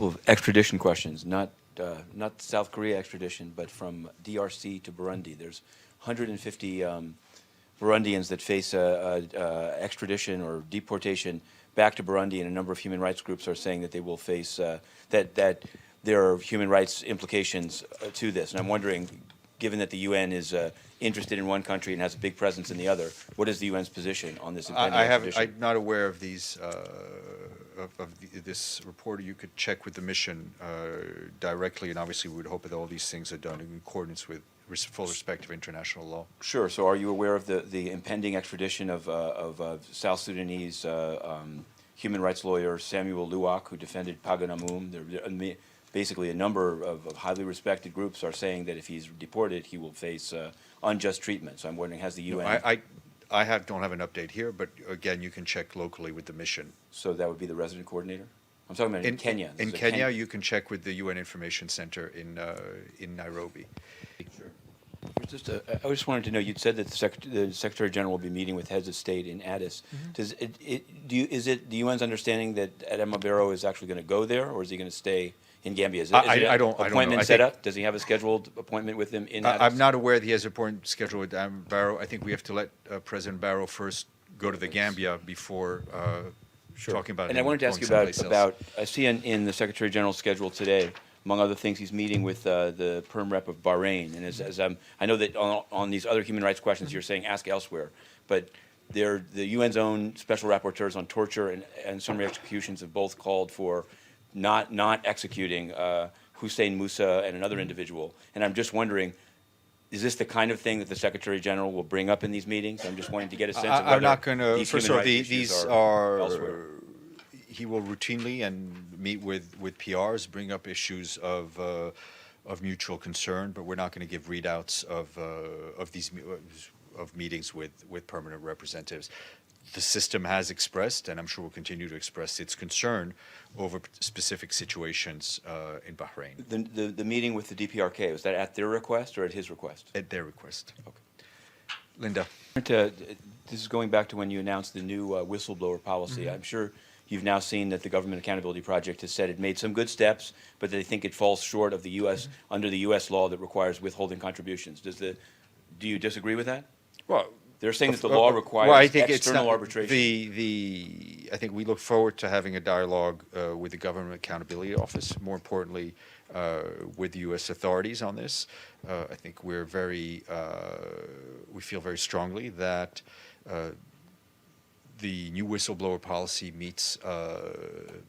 couple of extradition questions, not South Korea extradition, but from DRC to Burundi. There's 150 Burundians that face extradition or deportation back to Burundi, and a number of human rights groups are saying that they will face that there are human rights implications to this. And I'm wondering, given that the UN is interested in one country and has a big presence in the other, what is the UN's position on this impending extradition? I'm not aware of these this report. You could check with the mission directly, and obviously we would hope that all these things are done in accordance with full respect of international law. Sure. So are you aware of the impending extradition of South Sudanese human rights lawyer Samuel Luwak, who defended Paganamum? Basically, a number of highly respected groups are saying that if he's deported, he will face unjust treatment. So I'm wondering, has the UN... I don't have an update here, but again, you can check locally with the mission. So that would be the resident coordinator? I'm talking about in Kenya. In Kenya, you can check with the UN Information Center in Nairobi. Sure. I just wanted to know, you'd said that the Secretary General will be meeting with heads of state in Addis. Mm-hmm. Is it the UN's understanding that Adama Barrow is actually going to go there, or is he going to stay in Gambia? Is I don't know. Appointment set up? Does he have a scheduled appointment with him in Addis? I'm not aware that he has an appointment scheduled with Adama Barrow. I think we have to let President Barrow first go to the Gambia before talking about. And I wanted to ask you about I see in the Secretary General's schedule today, among other things, he's meeting with the Perm Rep of Bahrain. And as I know that on these other human rights questions, you're saying ask elsewhere, but the UN's own special rapporteurs on torture and summary executions have both called for not executing Hussein Musa and another individual. And I'm just wondering, is this the kind of thing that the Secretary General will bring up in these meetings? I'm just wanting to get a sense of whether I'm not going to. First of all, these are elsewhere. He will routinely and meet with PRs, bring up issues of mutual concern, but we're not going to give readouts of these meetings with permanent representatives. The system has expressed, and I'm sure will continue to express, its concern over specific situations in Bahrain. The meeting with the DPRK, was that at their request or at his request? At their request. Okay. Linda. This is going back to when you announced the new whistleblower policy. Mm-hmm. I'm sure you've now seen that the Government Accountability Project has said it made some good steps, but they think it falls short of the U.S. under the U.S. law that requires withholding contributions. Do you disagree with that? Well, they're saying that the law requires external arbitration. I think we look forward to having a dialogue with the Government Accountability Office, more importantly, with the U.S. authorities on this. I think we feel very strongly that the new whistleblower policy meets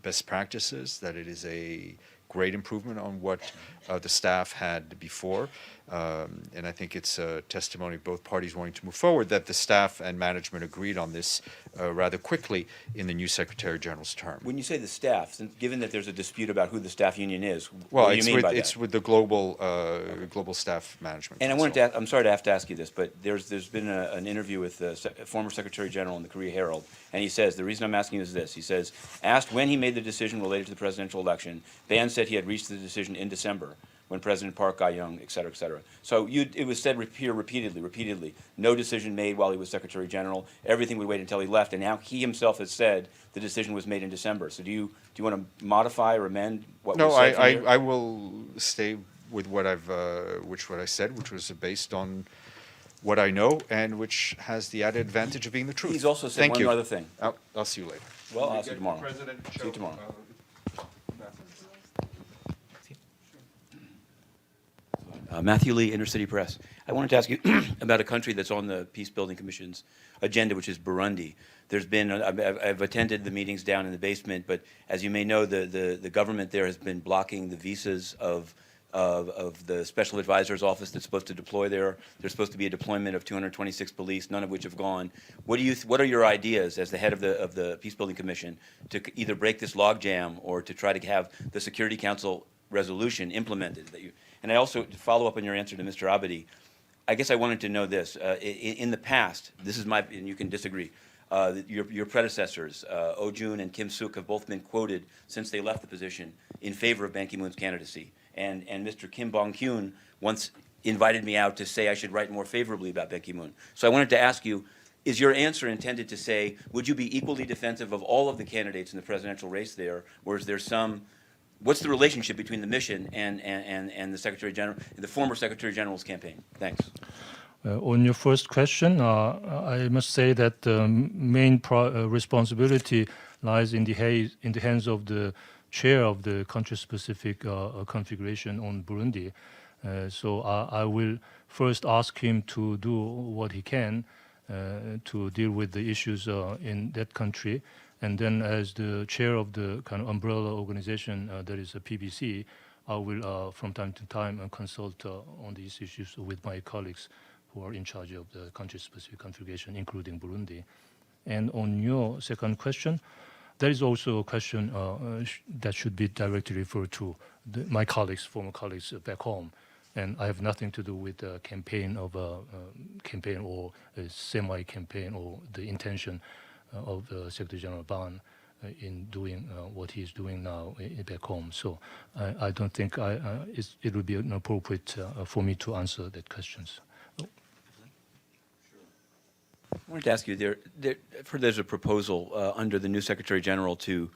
best practices, that it is a great improvement on what the staff had before. And I think it's a testimony of both parties wanting to move forward that the staff and management agreed on this rather quickly in the new Secretary General's term. When you say the staff, given that there's a dispute about who the staff union is, well, what do you mean by that? It's with the global staff management. And Council. I'm sorry to have to ask you this, but there's been an interview with the former Secretary General in the Korea Herald, and he says, the reason I'm asking is this. He says, asked when he made the decision related to the presidential election, Ban said he had reached the decision in December, when President Park got young, et cetera, et cetera. So it was said here repeatedly, no decision made while he was Secretary General. Everything would wait until he left, and now he himself has said the decision was made in December. So do you want to modify or amend what was said? No, I will stay with what I said, which was based on what I know and which has the added advantage of being the truth. He's also said one other thing. I'll see you later. Well, I'll see you tomorrow. See you tomorrow. Matthew Lee, Intercity Press. I wanted to ask you about a country that's on the Peace Building Commission's agenda, which is Burundi. There's been, I've attended the meetings down in the basement, but as you may know, the government there has been blocking the visas of the Special Advisor's Office that's supposed to deploy there. There's supposed to be a deployment of 226 police, none of which have gone. What are your ideas as the head of the Peace Building Commission to either break this logjam or to try to have the Security Council resolution implemented? And I also, to follow up on your answer to Mr. Abadi, I guess I wanted to know this. In the past, this is and you can disagree, your predecessors, Joon and Kim Sook, have both been quoted since they left the position in favor of Ban Ki-moon's candidacy. And Mr. Kim Bong once invited me out to say I should write more favorably about Ban Ki-moon. So I wanted to ask you, is your answer intended to say, would you be equally defensive of all of the candidates in the presidential race there, or is there some what's the relationship between the mission and the Secretary General, the former Secretary General's campaign? Thanks. On your first question, I must say that the main responsibility lies in the hands of the chair of the country-specific configuration on Burundi. So I will first ask him to do what he can to deal with the issues in that country. And then as the chair of the kind of umbrella organization that is a PBC, I will from time to time consult on these issues with my colleagues who are in charge of the country-specific configuration, including Burundi. And on your second question, there is also a question that should be directly referred to my colleagues, former colleagues back home. And I have nothing to do with the campaign of a campaign or a semi-campaign or the intention of Secretary General Ban in doing what he is doing now back home. So I don't think it would be inappropriate for me to answer that questions. I wanted to ask you, I've heard there's a proposal under the new Secretary General to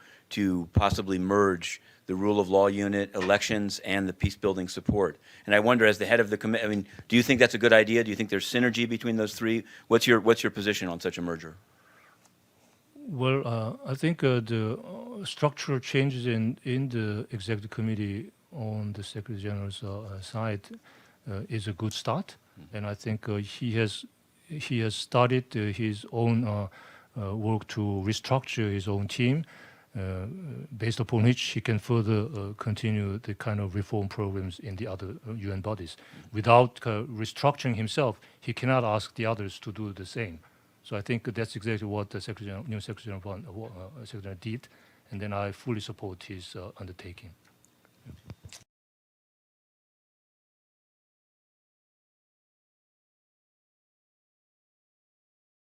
possibly merge the rule of law unit, elections, and the peace-building support. And I wonder, as the head of the committee, I mean, do you think that's a good idea? Do you think there's synergy between those three? What's your position on such a merger? Well, I think the structural changes in the executive committee on the Secretary General's side is a good start, and I think he has started his own work to restructure his own team, based upon which he can further continue the kind of reform programs in the other UN bodies. Without restructuring himself, he cannot ask the others to do the same. So I think that's exactly what the new Secretary General did, and then I fully support his undertaking.